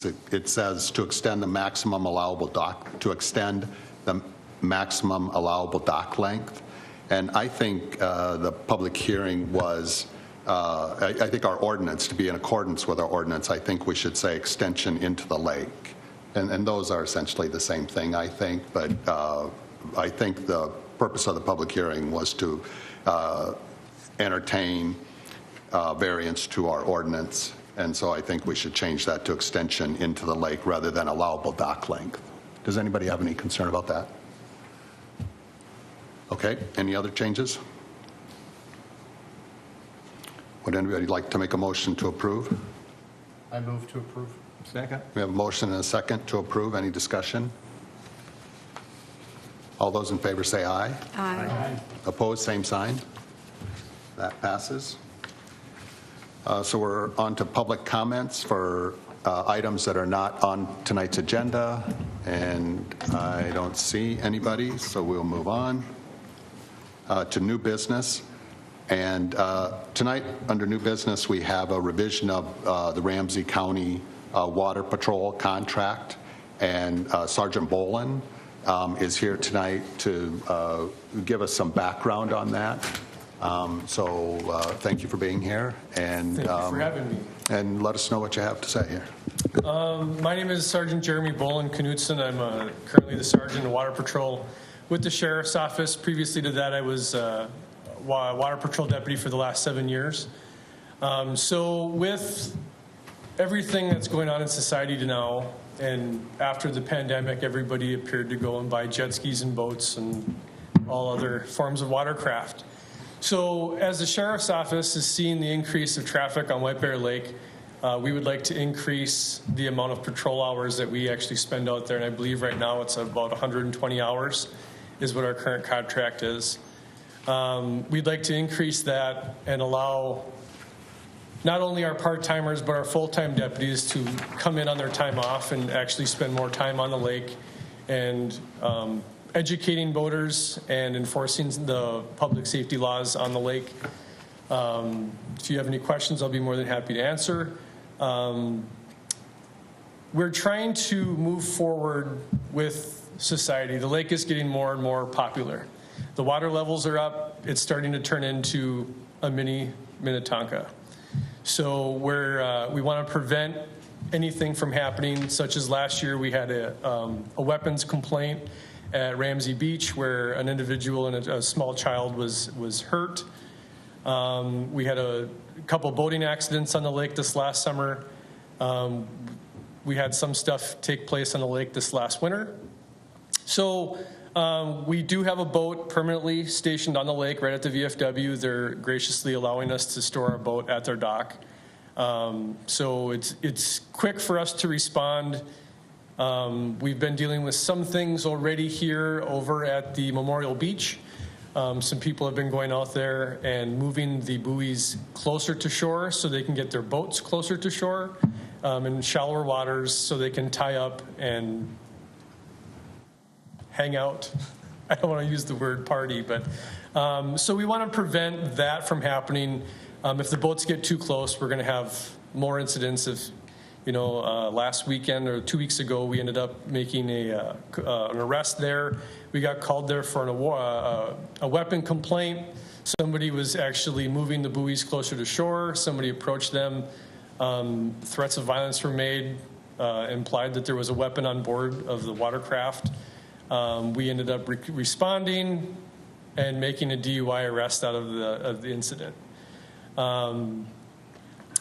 It says to extend the maximum allowable dock length. And I think the public hearing was, I think our ordinance, to be in accordance with our ordinance, I think we should say extension into the lake. And those are essentially the same thing, I think. But I think the purpose of the public hearing was to entertain variance to our ordinance. And so I think we should change that to extension into the lake rather than allowable dock length. Does anybody have any concern about that? Okay, any other changes? Would anybody like to make a motion to approve? I move to approve. Second. We have a motion and a second to approve. Any discussion? All those in favor say aye. Aye. Opposed, same sign. That passes. So we're on to public comments for items that are not on tonight's agenda, and I don't see anybody, so we'll move on to new business. And tonight, under new business, we have a revision of the Ramsey County Water Patrol contract, and Sergeant Bolin is here tonight to give us some background on that. So thank you for being here, and thank you for having me. And let us know what you have to say here. My name is Sergeant Jeremy Bolin Knudsen. I'm currently the Sergeant of Water Patrol with the Sheriff's Office. Previously to that, I was Water Patrol Deputy for the last 7 years. So with everything that's going on in society now, and after the pandemic, everybody appeared to go and buy jet skis and boats and all other forms of watercraft. So as the Sheriff's Office is seeing the increase of traffic on White Bear Lake, we would like to increase the amount of patrol hours that we actually spend out there. And I believe right now it's about 120 hours is what our current contract is. We'd like to increase that and allow not only our part-timers but our full-time deputies to come in on their time off and actually spend more time on the lake and educating boaters and enforcing the public safety laws on the lake. If you have any questions, I'll be more than happy to answer. We're trying to move forward with society. The lake is getting more and more popular. The water levels are up. It's starting to turn into a mini Minnetonka. So we want to prevent anything from happening, such as last year we had a weapons complaint at Ramsey Beach where an individual and a small child was hurt. We had a couple boating accidents on the lake this last summer. We had some stuff take place on the lake this last winter. So we do have a boat permanently stationed on the lake right at the VFW. They're graciously allowing us to store our boat at their dock. So it's quick for us to respond. We've been dealing with some things already here over at the Memorial Beach. Some people have been going out there and moving the buoys closer to shore so they can get their boats closer to shore in shallower waters so they can tie up and hang out. I don't want to use the word party, but so we want to prevent that from happening. If the boats get too close, we're going to have more incidents of, last weekend or 2 weeks ago, we ended up making an arrest there. We got called there for a weapon complaint. Somebody was actually moving the buoys closer to shore. Somebody approached them. Threats of violence were made, implied that there was a weapon on board of the watercraft. We ended up responding and making a DUI arrest out of the incident.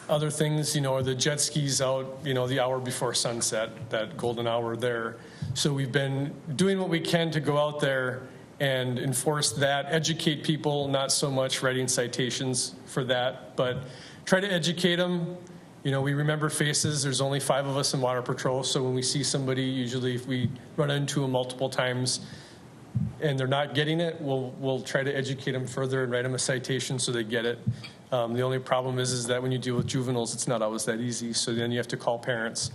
Other things, are the jet skis out, the hour before sunset, that golden hour there. So we've been doing what we can to go out there and enforce that, educate people, not so much writing citations for that, but try to educate them. We remember faces. There's only 5 of us in Water Patrol, so when we see somebody, usually if we run into them multiple times and they're not getting it, we'll try to educate them further and write them a citation so they get it. The only problem is that when you deal with juveniles, it's not always that easy, so then you have to call parents.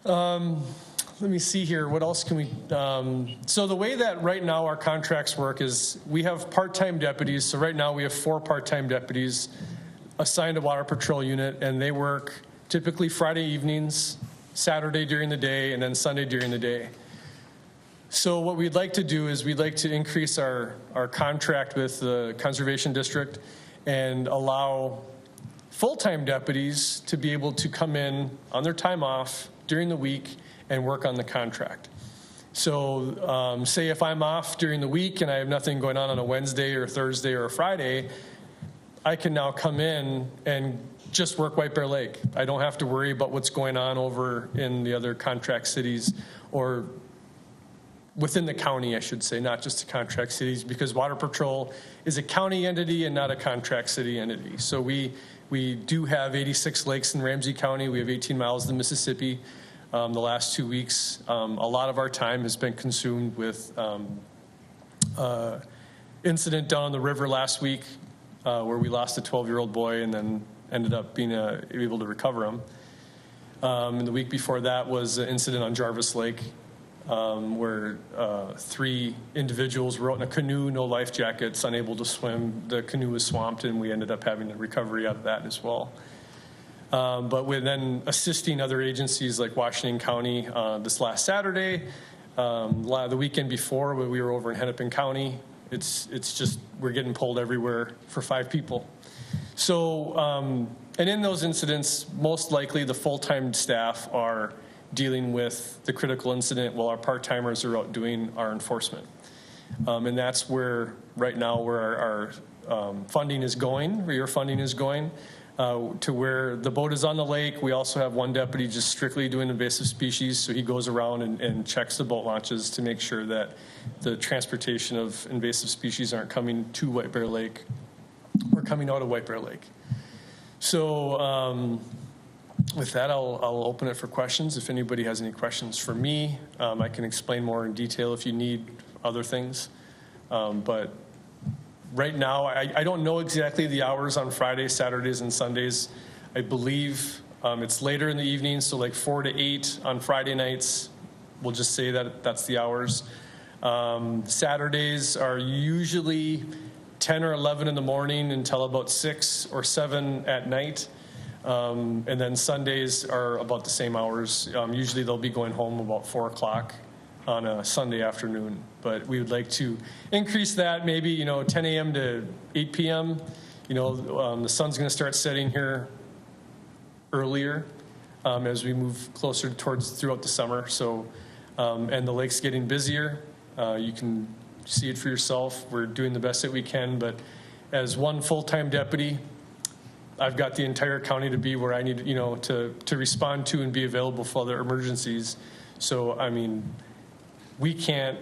Let me see here. What else can we... so the way that right now our contracts work is we have part-time deputies. So right now we have 4 part-time deputies assigned to Water Patrol unit, and they work typically Friday evenings, Saturday during the day, and then Sunday during the day. So what we'd like to do is we'd like to increase our contract with the Conservation District and allow full-time deputies to be able to come in on their time off during the week and work on the contract. So say if I'm off during the week and I have nothing going on a Wednesday or Thursday or a Friday, I can now come in and just work White Bear Lake. I don't have to worry about what's going on over in the other contract cities or within the county, I should say, not just the contract cities, because Water Patrol is a county entity and not a contract city entity. So we do have 86 lakes in Ramsey County. We have 18 miles of the Mississippi. The last 2 weeks, a lot of our time has been consumed with incident down on the river last week where we lost a 12-year-old boy and then ended up being able to recover him. And the week before that was an incident on Jarvis Lake where 3 individuals were out in a canoe, no life jackets, unable to swim. The canoe was swamped, and we ended up having a recovery out of that as well. But we're then assisting other agencies like Washington County this last Saturday. The weekend before, when we were over in Hennepin County, it's just we're getting pulled everywhere for 5 people. So, and in those incidents, most likely the full-time staff are dealing with the critical incident while our part-timers are out doing our enforcement. And that's where, right now, where our funding is going, where your funding is going, to where the boat is on the lake. We also have one deputy just strictly doing invasive species, so he goes around and checks the boat launches to make sure that the transportation of invasive species aren't coming to White Bear Lake or coming out of White Bear Lake. So with that, I'll open it for questions. If anybody has any questions for me, I can explain more in detail if you need other things. But right now, I don't know exactly the hours on Fridays, Saturdays, and Sundays. I believe it's later in the evening, so like 4 to 8 on Friday nights. We'll just say that that's the hours. Saturdays are usually 10 or 11 in the morning until about 6 or 7 at night. And then Sundays are about the same hours. Usually they'll be going home about 4 o'clock on a Sunday afternoon. But we would like to increase that maybe, 10 a.m. to 8 p.m. The sun's going to start setting here earlier as we move closer throughout the summer. So, and the lake's getting busier. You can see it for yourself. We're doing the best that we can. But as one full-time deputy, I've got the entire county to be where I need, to respond to and be available for other emergencies. So, I mean, we can't,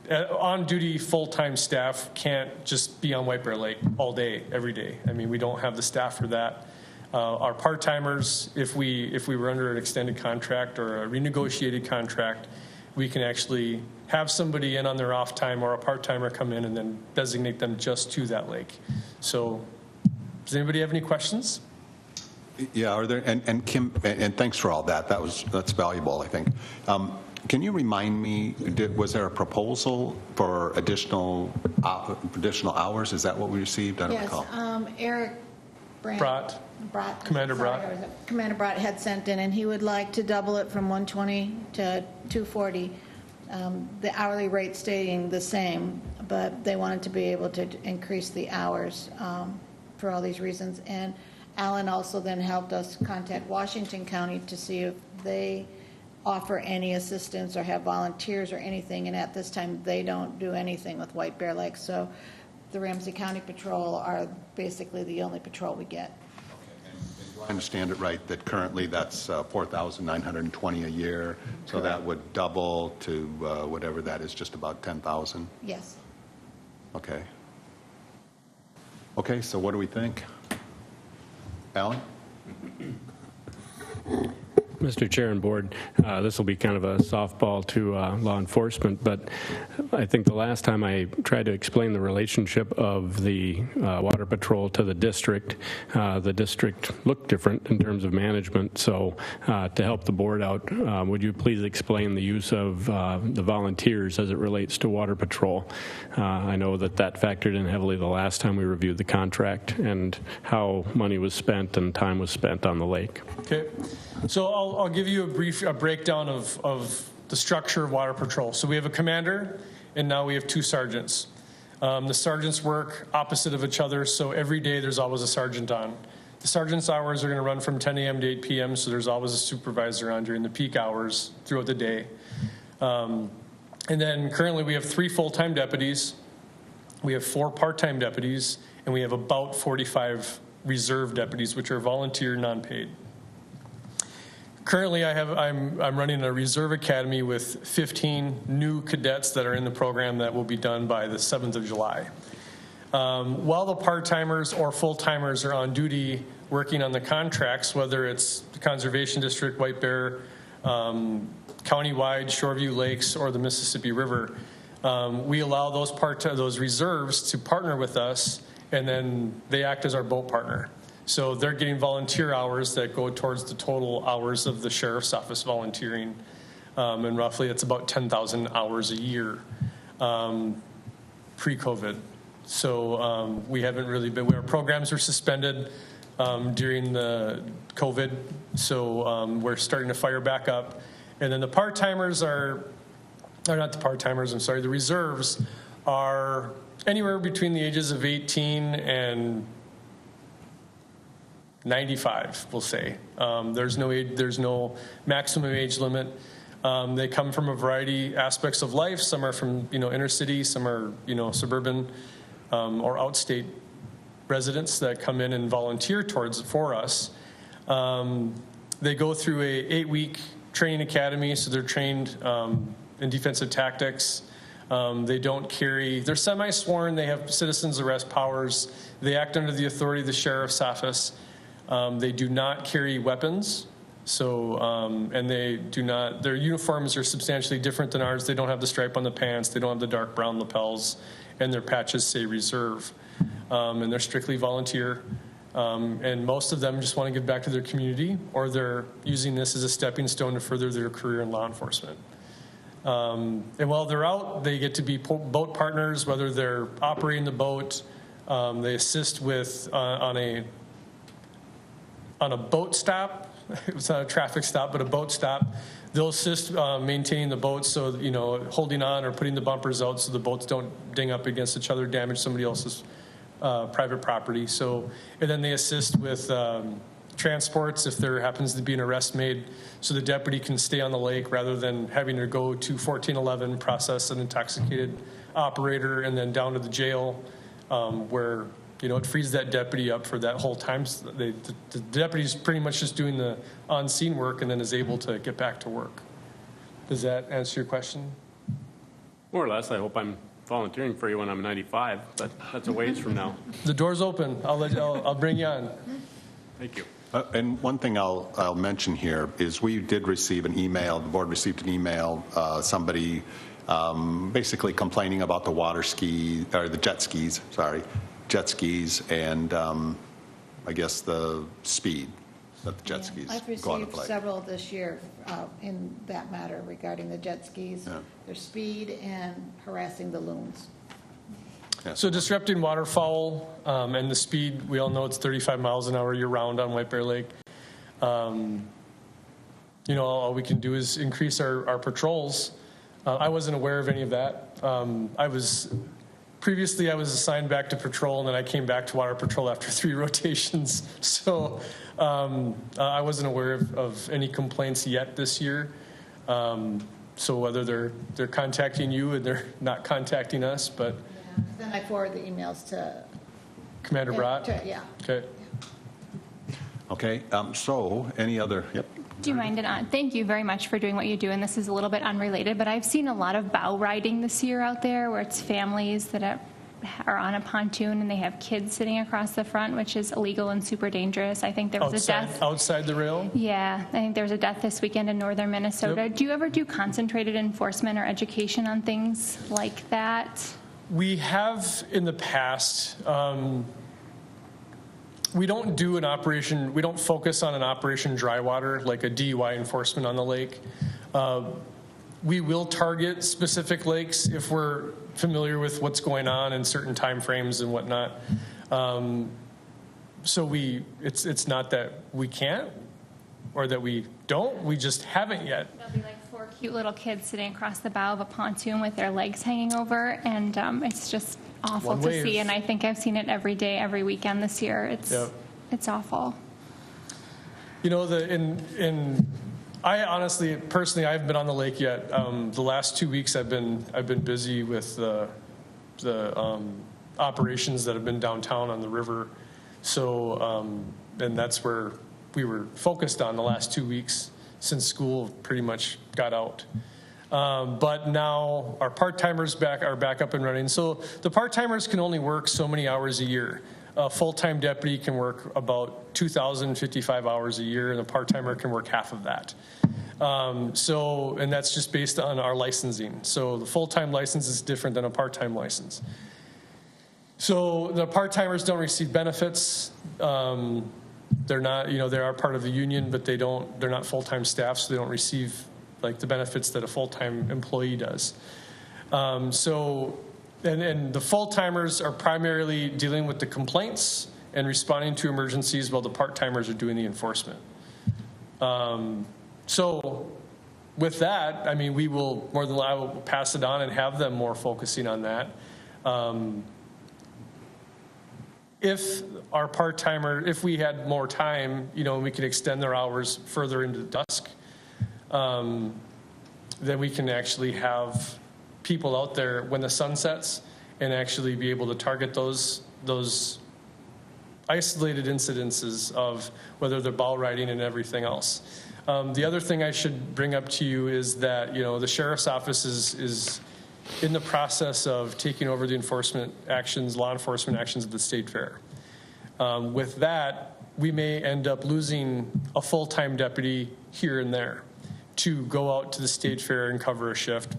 on-duty full-time staff can't just be on White Bear Lake all day, every day. I mean, we don't have the staff for that. Our part-timers, if we were under an extended contract or a renegotiated contract, we can actually have somebody in on their off time or a part-timer come in and then designate them just to that lake. So does anybody have any questions? Yeah, are there, and Kim, and thanks for all that. That's valuable, I think. Can you remind me, was there a proposal for additional hours? Is that what we received? I don't recall. Eric Brott. Commander Brott. Commander Brott had sent in, and he would like to double it from 120 to 240. The hourly rate staying the same, but they wanted to be able to increase the hours for all these reasons. And Alan also then helped us contact Washington County to see if they offer any assistance or have volunteers or anything. And at this time, they don't do anything with White Bear Lake. So the Ramsey County Patrol are basically the only patrol we get. Do I understand it right that currently that's $4,920 a year, so Correct. that would double to whatever that is, just about $10,000? Yes. Okay. Okay, so what do we think? Alan? Mr. Chair and Board, this will be kind of a softball to law enforcement, but I think the last time I tried to explain the relationship of the Water Patrol to the district looked different in terms of management. So to help the board out, would you please explain the use of the volunteers as it relates to Water Patrol? I know that factored in heavily the last time we reviewed the contract and how money was spent and time was spent on the lake. Okay, so I'll give you a breakdown of the structure of Water Patrol. So we have a commander, and now we have 2 sergeants. The sergeants work opposite of each other, so every day there's always a sergeant on. The sergeant's hours are going to run from 10 a.m. to 8 p.m., so there's always a supervisor on during the peak hours throughout the day. And then currently we have 3 full-time deputies, we have 4 part-time deputies, and we have about 45 reserve deputies, which are volunteer, non-paid. Currently, I'm running a reserve academy with 15 new cadets that are in the program that will be done by the 7th of July. While the part-timers or full-timers are on duty working on the contracts, whether it's the Conservation District, White Bear, countywide, Shoreview Lakes, or the Mississippi River, we allow those reserves to partner with us, and then they act as our boat partner. So they're getting volunteer hours that go towards the total hours of the sheriff's office volunteering, and roughly it's about 10,000 hours a year pre-COVID. So we haven't really been, our programs were suspended during the COVID, so we're starting to fire back up. And then the part-timers the reserves are anywhere between the ages of 18 and 95, we'll say. There's no maximum age limit. They come from a variety aspects of life. Some are from inner city, some are suburban or outstate residents that come in and volunteer for us. They go through a 8-week training academy, so they're trained in defensive tactics. They're semi-sworn, they have citizens arrest powers. They act under the authority of the sheriff's office. They do not carry weapons, and their uniforms are substantially different than ours. They don't have the stripe on the pants, they don't have the dark brown lapels, and their patches say reserve. And they're strictly volunteer. And most of them just want to give back to their community, or they're using this as a stepping stone to further their career in law enforcement. And while they're out, they get to be boat partners, whether they're operating the boat. They assist with on a boat stop. It's not a traffic stop, but a boat stop. They'll assist maintaining the boats, so holding on or putting the bumpers out so the boats don't ding up against each other, damage somebody else's private property. So, and then they assist with transports if there happens to be an arrest made, so the deputy can stay on the lake rather than having to go to 1411, process an intoxicated operator, and then down to the jail, where it frees that deputy up for that whole time. The deputy's pretty much just doing the on-scene work and then is able to get back to work. Does that answer your question? More or less. I hope I'm volunteering for you when I'm 95, but that's a ways from now. The door's open. I'll bring you on. Thank you. And one thing I'll mention here is we did receive an email, the board received an email, somebody basically complaining about the the jet skis, and I guess the speed that the jet skis I've go on the received lake. several this year in that matter regarding the jet skis, their speed, and harassing the loons. Yeah. So disrupting waterfowl and the speed, we all know it's 35 miles an hour year-round on White Bear Lake. All we can do is increase our patrols. I wasn't aware of any of that. Previously, I was assigned back to patrol, and then I came back to Water Patrol after 3 rotations. So I wasn't aware of any complaints yet this year. So whether they're contacting you and they're not contacting us, but Then I forward the emails to Commander Brott. Yeah. Okay. Okay, so any other, yep. Do you mind? Thank you very much for doing what you do. And this is a little bit unrelated, but I've seen a lot of bow riding this year out there where it's families that are on a pontoon and they have kids sitting across the front, which is illegal and super dangerous. I think there was a death. Outside the rail? Yeah, I think there was a death this weekend in northern Minnesota. Yep. Do you ever do concentrated enforcement or education on things like that? We have in the past. We don't do an operation, we don't focus on an Operation Dry Water, like a DUI enforcement on the lake. We will target specific lakes if we're familiar with what's going on in certain timeframes and whatnot. So it's not that we can't or that we don't, we just haven't yet. There'll be like 4 cute little kids sitting across the bow of a pontoon with their legs hanging over, and it's just awful One to wave. see. And I think I've seen it every day, every weekend this year. It's awful. You know, I honestly, personally, I haven't been on the lake yet. The last 2 weeks I've been busy with the operations that have been downtown on the river. So, and that's where we were focused on the last 2 weeks since school pretty much got out. But now our part-timers are back up and running. So the part-timers can only work so many hours a year. A full-time deputy can work about 2,055 hours a year, and a part-timer can work half of that. And that's just based on our licensing. So the full-time license is different than a part-time license. So the part-timers don't receive benefits. They're not, they are part of the union, but they're not full-time staff, so they don't receive like the benefits that a full-time employee does. And the full-timers are primarily dealing with the complaints and responding to emergencies while the part-timers are doing the enforcement. So with that, I mean, we will more than likely will pass it on and have them more focusing on that. If our part-timer, if we had more time, we could extend their hours further into dusk, then we can actually have people out there when the sun sets and actually be able to target those isolated incidences of whether they're ball riding and everything else. The other thing I should bring up to you is that, the sheriff's office is in the process of taking over the law enforcement actions at the state fair. With that, we may end up losing a full-time deputy here and there to go out to the state fair and cover a shift.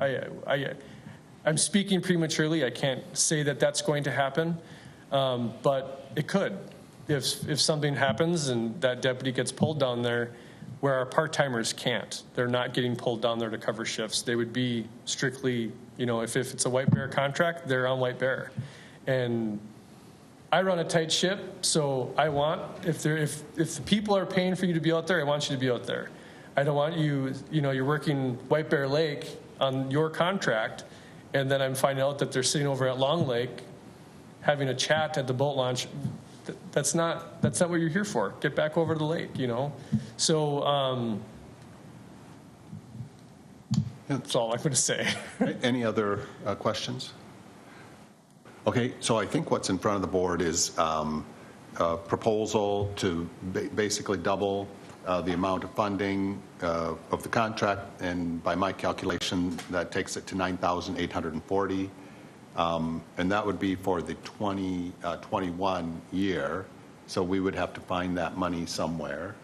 I'm speaking prematurely. I can't say that that's going to happen, but it could. If something happens and that deputy gets pulled down there, where our part-timers can't. They're not getting pulled down there to cover shifts. They would be strictly, if it's a White Bear contract, they're on White Bear. And I run a tight ship, so I want, if the people are paying for you to be out there, I want you to be out there. I don't want you, you're working White Bear Lake on your contract, and then I'm finding out that they're sitting over at Long Lake having a chat at the boat launch. That's not what you're here for. Get back over to the lake, So that's all I'm going to say. Any other questions? Okay, so I think what's in front of the board is a proposal to basically double the amount of funding of the contract, and by my calculation, that takes it to $9,840. And that would be for the 2021 year. So we would have to find that money somewhere.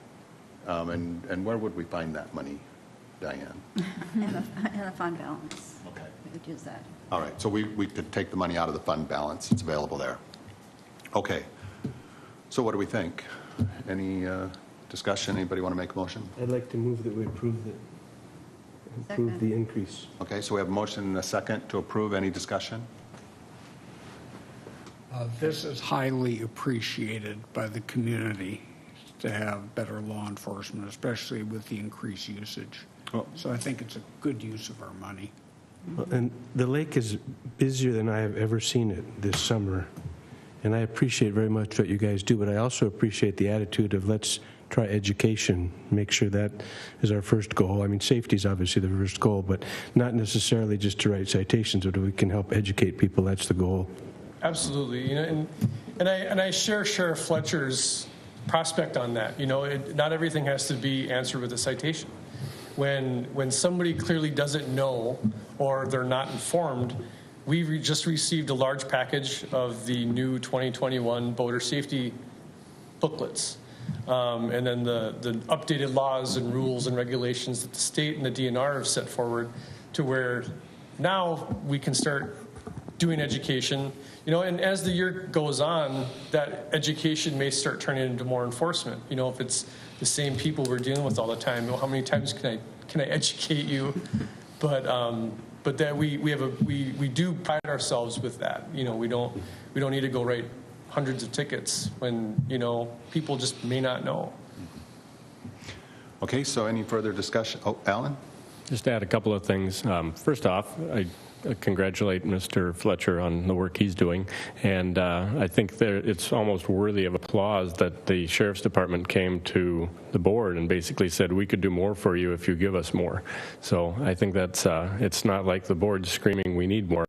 And where would we find that money, Diane? In the fund balance. Okay. We could use that. All right, so we could take the money out of the fund balance. It's available there. Okay. So what do we think? Any discussion? Anybody want to make a motion? I'd like to move that we approve Second. the increase. Okay, so we have a motion and a second to approve. Any discussion? This is highly appreciated by the community to have better law enforcement, especially with the increased usage. Well- So I think it's a good use of our money. And the lake is busier than I have ever seen it this summer. And I appreciate very much what you guys do, but I also appreciate the attitude of let's try education, make sure that is our first goal. I mean, safety is obviously the first goal, but not necessarily just to write citations, but we can help educate people. That's the goal. Absolutely. And I share Sheriff Fletcher's prospect on that. Not everything has to be answered with a citation. When somebody clearly doesn't know or they're not informed, just received a large package of the new 2021 boater safety booklets. And then the updated laws and rules and regulations that the state and the DNR have set forward, to where now we can start doing education, and as the year goes on, that education may start turning into more enforcement. If it's the same people we're dealing with all the time, how many times can I educate you? But that we do pride ourselves with that. We don't need to go write hundreds of tickets when people just may not know. Okay, so any further discussion? Oh, Alan? Just to add a couple of things. First off, I congratulate Mr. Fletcher on the work he's doing, and I think it's almost worthy of applause that the Sheriff's Department came to the board and basically said, we could do more for you if you give us more. So I think that's it's not like the board screaming, we need more.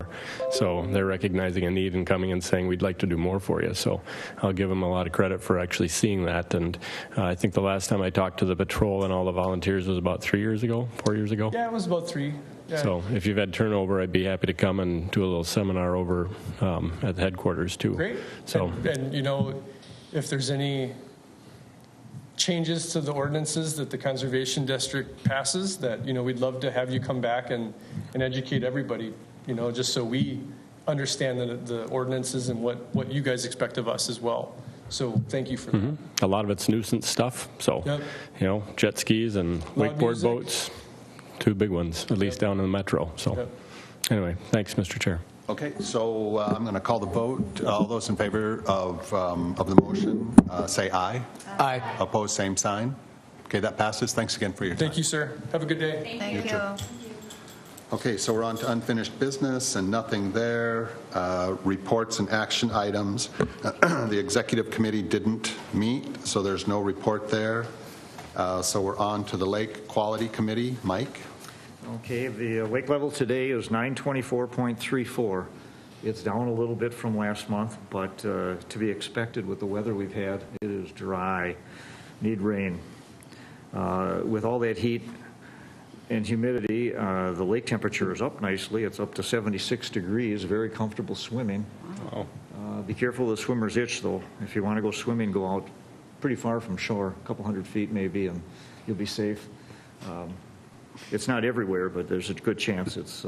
So they're recognizing a need and coming and saying, we'd like to do more for you. So I'll give them a lot of credit for actually seeing that. And I think the last time I talked to the patrol and all the volunteers was about 4 years ago. Yeah, it was about 3. Yeah. So if you've had turnover, I'd be happy to come and do a little seminar over at the headquarters too. Great. So and if there's any changes to the ordinances that the Conservation District passes, that we'd love to have you come back and educate everybody. Just so we understand the ordinances and what you guys expect of us as well. So thank you for that. A lot of it's nuisance stuff. So jet skis and wakeboard boats. 2 big ones, at least down in the metro. So anyway, thanks, Mr. Chair. Okay, so I'm going to call the vote. All those in favor of the motion, say aye. Aye. Opposed, same sign. Okay, that passes. Thanks again for your time. Thank you, sir. Have a good day. Thank you. Okay, so we're on to unfinished business and nothing there. Reports and action items. The executive committee didn't meet, so there's no report there. So we're on to the Lake Quality Committee. Mike? Okay, the lake level today is 924.34. It's down a little bit from last month, but to be expected with the weather we've had. It is dry, need rain. With all that heat and humidity, the lake temperature is up nicely. It's up to 76 degrees, very comfortable swimming. Wow. Be careful of the swimmer's itch, though. If you want to go swimming, go out pretty far from shore, a couple hundred feet maybe, and you'll be safe. It's not everywhere, but there's a good chance it's...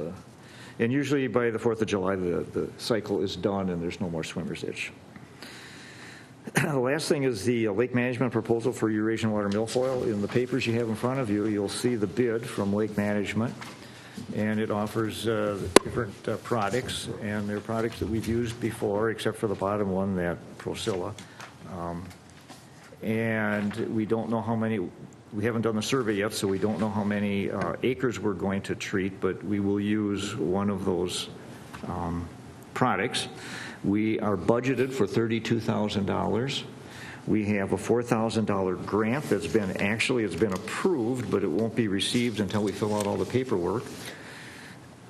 and usually by the 4th of July, the cycle is done and there's no more swimmer's itch. The last thing is the lake management proposal for Eurasian water milfoil. In the papers you have in front of you, you'll see the bid from Lake Management, and it offers different products, and they're products that we've used before, except for the bottom one, that Procilla. And we don't know how many, we haven't done the survey yet, so we don't know how many acres we're going to treat, but we will use one of those products. We are budgeted for $32,000. We have a $4,000 grant that's been, actually it's been approved, but it won't be received until we fill out all the paperwork.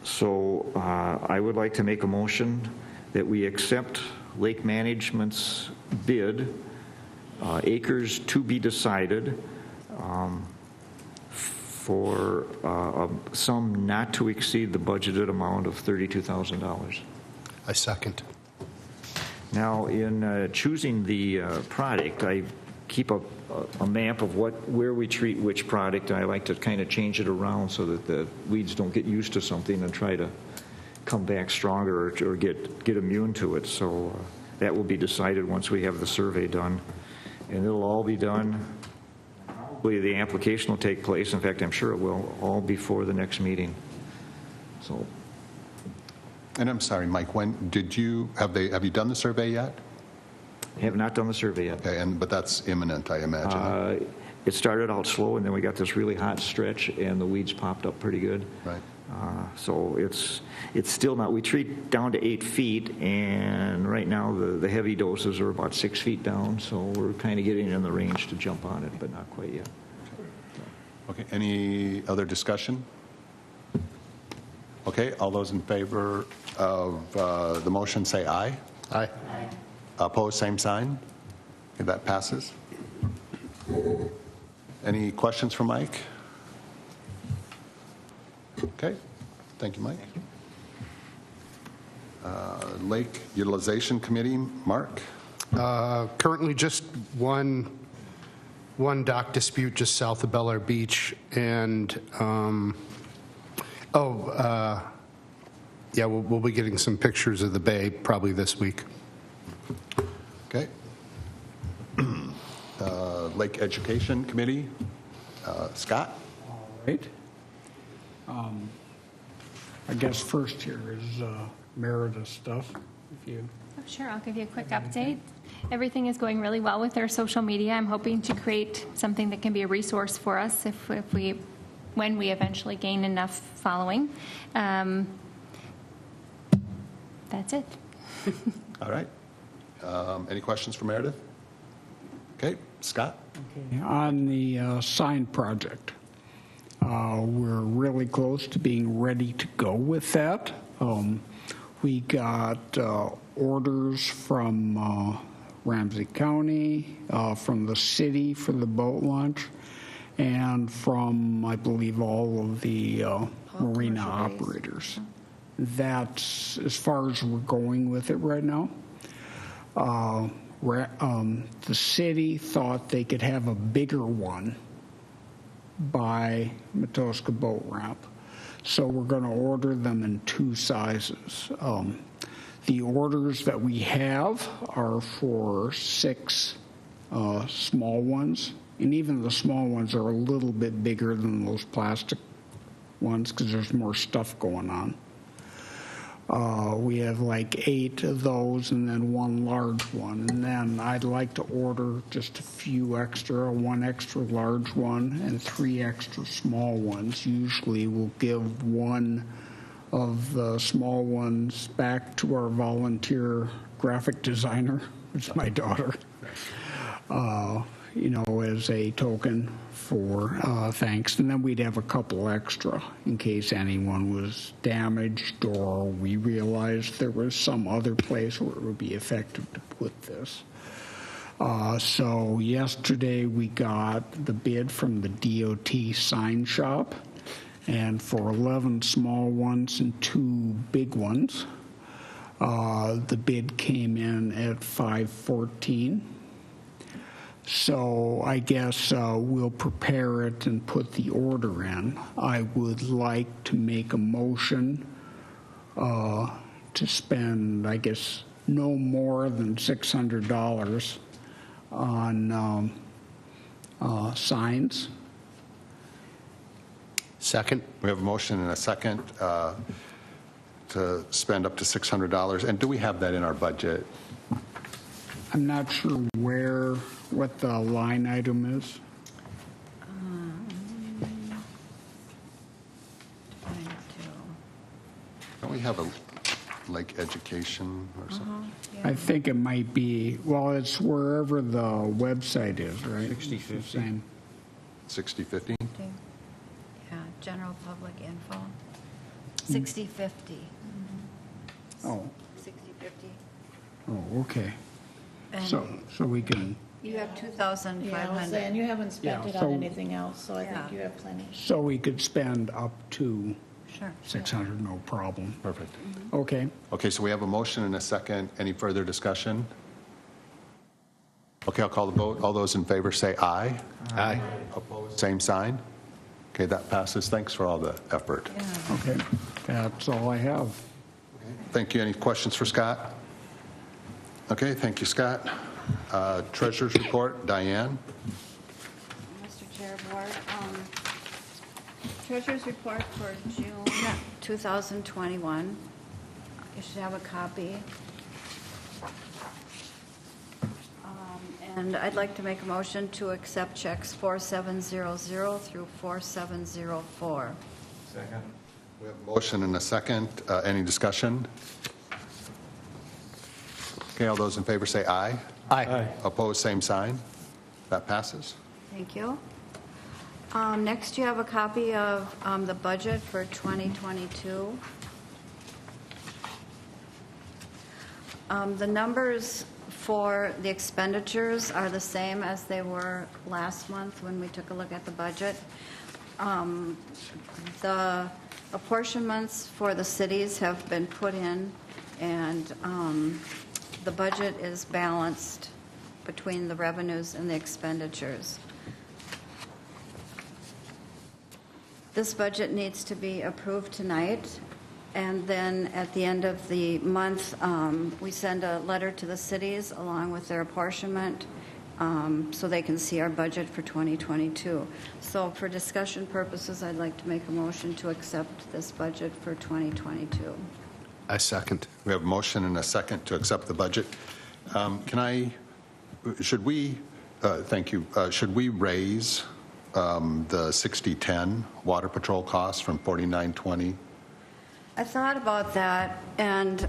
So I would like to make a motion that we accept Lake Management's bid, acres to be decided, for a sum not to exceed the budgeted amount of $32,000. I second. Now, in choosing the product, I keep a map of where we treat which product, and I like to kind of change it around so that the weeds don't get used to something and try to come back stronger or get immune to it. So that will be decided once we have the survey done, and it'll all be done. Probably the application will take place. In fact, I'm sure it will all before the next meeting. So. And I'm sorry, Mike, when did you, have you done the survey yet? Have not done the survey yet. Okay, but that's imminent, I imagine. It started out slow, and then we got this really hot stretch, and the weeds popped up pretty good. Right. So it's still not, we treat down to 8 feet, and right now the heavy doses are about 6 feet down, so we're kind of getting in the range to jump on it, but not quite yet. Okay, any other discussion? Okay, all those in favor of the motion say aye. Aye. Opposed, same sign. Okay, that passes. Any questions for Mike? Okay, thank you, Mike. Lake Utilization Committee, Mark? Currently, just one dock dispute just south of Bel Air Beach, and, yeah, we'll be getting some pictures of the bay probably this week. Okay. Lake Education Committee, Scott? All right. I guess first here is Meredith stuff. If you Oh, sure, I'll give you a quick update. Everything is going really well with our social media. I'm hoping to create something that can be a resource for us when we eventually gain enough following. That's it. All right. Any questions for Meredith? Okay, Scott? Okay, on the sign project, we're really close to being ready to go with that. We got orders from Ramsey County, from the city for the boat launch, and from, I believe, all of the marina commercial bays. operators. That's as far as we're going with it right now. The city thought they could have a bigger one by Matoska Boat Ramp, so we're going to order them in 2 sizes. The orders that we have are for 6 small ones, and even the small ones are a little bit bigger than those plastic ones because there's more stuff going on. We have like 8 of those and then 1 large one. And then I'd like to order just a few extra, 1 extra large one and 3 extra small ones. Usually we'll give 1 of the small ones back to our volunteer graphic designer, it's my daughter, as a token for thanks. And then we'd have a couple extra in case anyone was damaged or we realized there was some other place where it would be effective to put this. So yesterday we got the bid from the DOT sign shop, and for 11 small ones and 2 big ones, the bid came in at $514. So I guess we'll prepare it and put the order in. I would like to make a motion to spend, I guess, no more than $600 on signs. Second? We have a motion and a second to spend up to $600. And do we have that in our budget? I'm not sure what the line item is. Don't we have a lake education or something? I think it might be, well, it's wherever the website is, right? 6050. 6050? Yeah, general public info. 6050. Oh, 6050. oh, okay. And So we can, you have Yeah, I was saying, 2,500. you haven't spent Yeah, it so- on anything else, so I think Yeah. you have plenty. so we could spend up to Sure. 600, no problem. Perfect. Okay. Okay, so we have a motion and a second. Any further discussion? Okay, I'll call the vote. All those in favor say aye. Aye. Opposed, same sign. Okay, that passes. Thanks for all the effort. Okay, that's all I have. Thank you. Any questions for Scott? Okay, thank you, Scott. Treasurer's report, Diane. Mr. Chair, Board, Treasurer's report for June 2021. You should have a copy. And I'd like to make a motion to accept checks 4700 through 4704. We have a motion and a second. Any discussion? Okay, all those in favor say aye. Aye. Opposed, same sign. That passes. Thank you. Next, you have a copy of the budget for 2022. The numbers for the expenditures are the same as they were last month when we took a look at the budget. The apportionments for the cities have been put in and the budget is balanced between the revenues and the expenditures. This budget needs to be approved tonight, and then at the end of the month, we send a letter to the cities along with their apportionment, so they can see our budget for 2022. So for discussion purposes, I'd like to make a motion to accept this budget for 2022. I second. We have a motion and a second to accept the budget. Should we raise the 6010 Water Patrol costs from 4920? I thought about that, and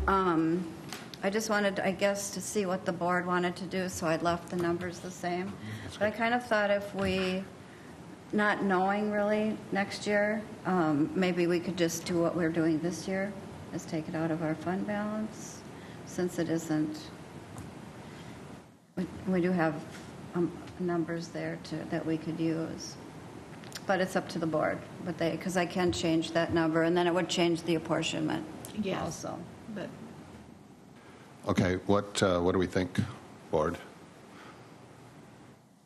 I just wanted, I guess, to see what the board wanted to do, so I left the numbers the same. But I kind of thought if we, not knowing really next year, maybe we could just do what we're doing this year, is take it out of our fund balance, since it isn't, we do have numbers there that we could use. But it's up to the board, because I can change that number, and then it would change the apportionment Yes. also. But Okay, what do we think, board?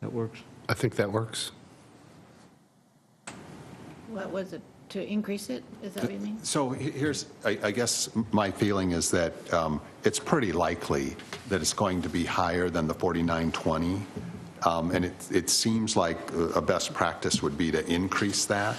That works. I think that works. what was it, to increase it? Is that what you mean? So here's, I guess my feeling is that it's pretty likely that it's going to be higher than the 4920. And it seems like a best practice would be to increase that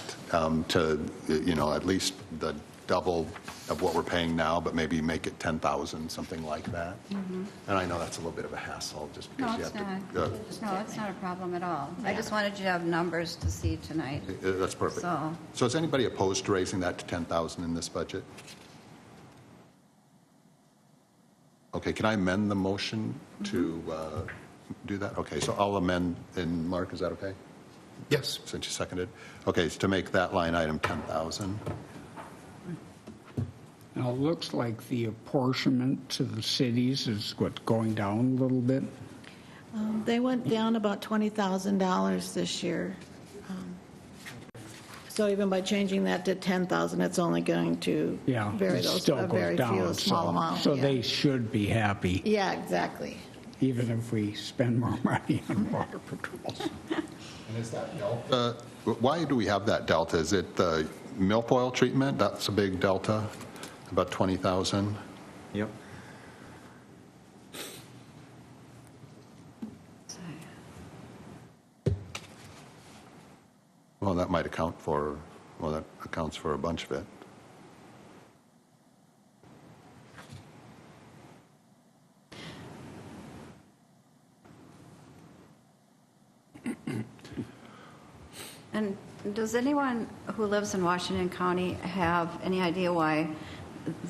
to, at least the double of what we're paying now, but maybe make it 10,000, something like that. And I know that's a little bit of a hassle, just because No, you it's have not. to. No, it's not a problem at all. I just wanted you to have numbers to see tonight. That's perfect. So is anybody opposed to raising that to 10,000 in this budget? Okay, can I amend the motion to do that? Okay, so I'll amend, and Mark, is that okay? Yes. Since you seconded? Okay, so to make that line item 10,000. Now, it looks like the apportionment to the cities is going down a little bit. They went down about $20,000 this year. So even by changing that to 10,000, it's only going to Yeah, vary it those still a goes very down. few, small amount. So yeah. they should be happy, Yeah, exactly. even if we spend more money on water patrols. And is that delta? Why do we have that delta? Is it the milfoil treatment? That's a big delta, about 20,000. Yep. Well, that might account for, that accounts for a bunch of it. And does anyone who lives in Washington County have any idea why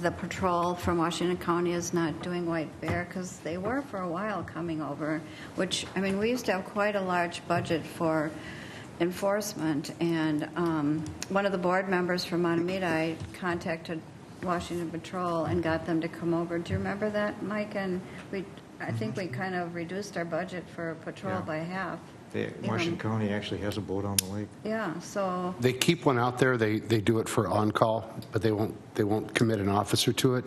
the patrol from Washington County is not doing White Bear? Because they were for a while coming over, which, I mean, we used to have quite a large budget for enforcement, and one of the board members from Montemita, I contacted Washington Patrol and got them to come over. Do you remember that, Mike? And I think we kind of reduced our budget for patrol Yeah. by half. Washington County actually has a boat on the lake. Yeah, so, They keep one out there. They do it for on-call, but they won't commit an officer to it.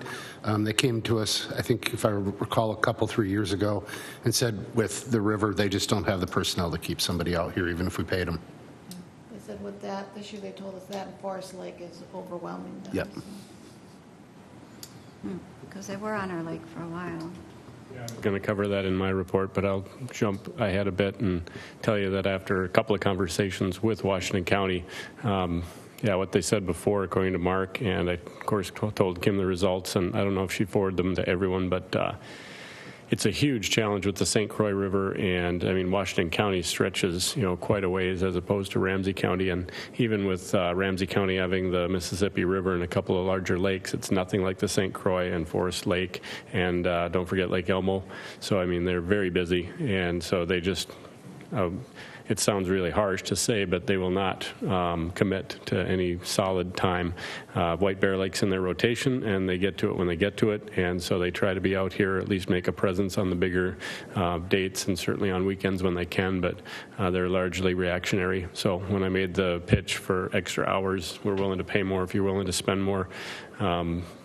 They came to us, I think, if I recall, 3 years ago, and said with the river, they just don't have the personnel to keep somebody out here, even if we paid them. They said with that, this year they told us that, and Forest Lake is overwhelming them. Yep. because they were on our lake for a while. I'm going to cover that in my report, but I'll jump ahead a bit and tell you that after a couple of conversations with Washington County, what they said before, according to Mark, and I, of course, told Kim the results, and I don't know if she forwarded them to everyone, but it's a huge challenge with the St. Croix River, and I mean, Washington County stretches, quite a ways as opposed to Ramsey County, and even with Ramsey County having the Mississippi River and a couple of larger lakes, it's nothing like the St. Croix and Forest Lake, and don't forget Lake Elmo. So, I mean, they're very busy, and so they just, it sounds really harsh to say, but they will not commit to any solid time. White Bear Lake's in their rotation, and they get to it when they get to it, and so they try to be out here, at least make a presence on the bigger dates, and certainly on weekends when they can, but they're largely reactionary. So when I made the pitch for extra hours, we're willing to pay more if you're willing to spend more.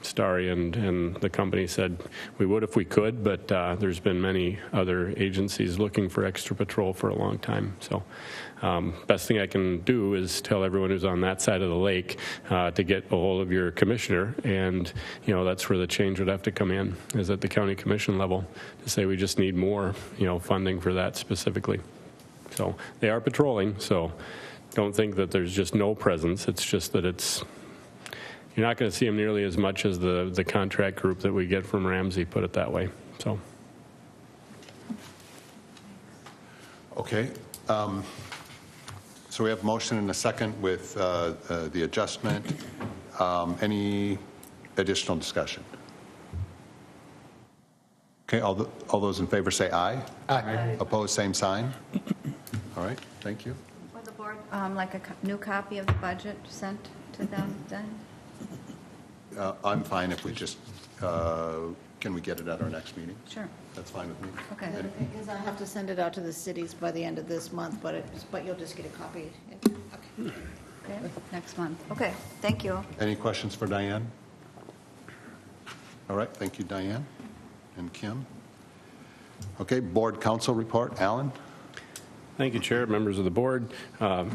Starry and the company said we would if we could, but there's been many other agencies looking for extra patrol for a long time. So best thing I can do is tell everyone who's on that side of the lake to get a hold of your commissioner, and that's where the change would have to come in, is at the county commission level, to say we just need more funding for that specifically. So they are patrolling, so don't think that there's just no presence. It's just that you're not going to see them nearly as much as the contract group that we get from Ramsey, put it that way. So. Okay. So we have motion and a second with the adjustment. Any additional discussion? Okay, all those in favor say aye. Aye. Opposed, same sign. All right, thank you. Would the board like a new copy of the budget sent to them then? I'm fine if we just, can we get it at our next meeting? Sure. That's fine with me. Okay. Because I have to send it out to the cities by the end of this month, but you'll just get a copy. Okay. Okay, next month. Okay, thank you. Any questions for Diane? All right, thank you, Diane and Kim. Okay, board council report. Alan? Thank you, Chair, members of the board.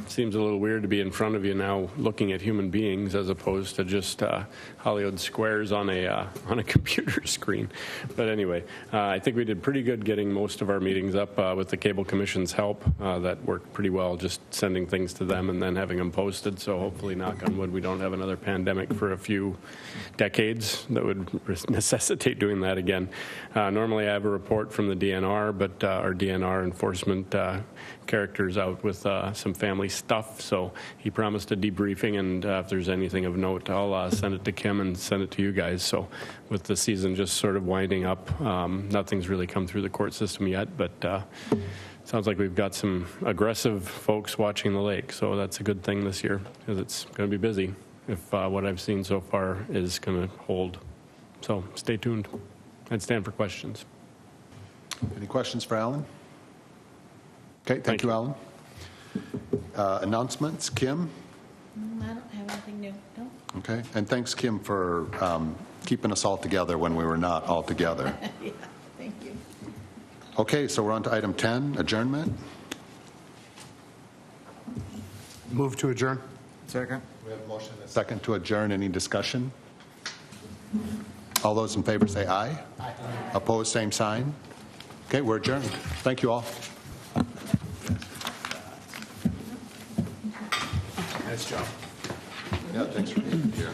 Seems a little weird to be in front of you now looking at human beings as opposed to just Hollywood squares on a computer screen. But anyway, I think we did pretty good getting most of our meetings up with the Cable Commission's help. That worked pretty well, just sending things to them and then having them posted. So hopefully, knock on wood, we don't have another pandemic for a few decades that would necessitate doing that again. Normally, I have a report from the DNR, but our DNR enforcement characters out with some family stuff, so he promised a debriefing, and if there's anything of note, I'll send it to Kim and send it to you guys. So with the season just sort of winding up, nothing's really come through the court system yet, but sounds like we've got some aggressive folks watching the lake, so that's a good thing this year, because it's going to be busy if what I've seen so far is going to hold. So stay tuned. I'd stand for questions. Any questions for Alan? Okay, thank you, Alan. Announcements, Kim? I don't have anything new. No. Okay, and thanks, Kim, for keeping us all together when we were not all together. Yeah, thank you. Okay, so we're on to item 10, adjournment. Move to adjourn. Second. We have a motion and a second to adjourn. Any discussion? All those in favor say aye. Aye. Opposed, same sign. Okay, we're adjourned. Thank you all. Nice job. Yeah, thanks for being here.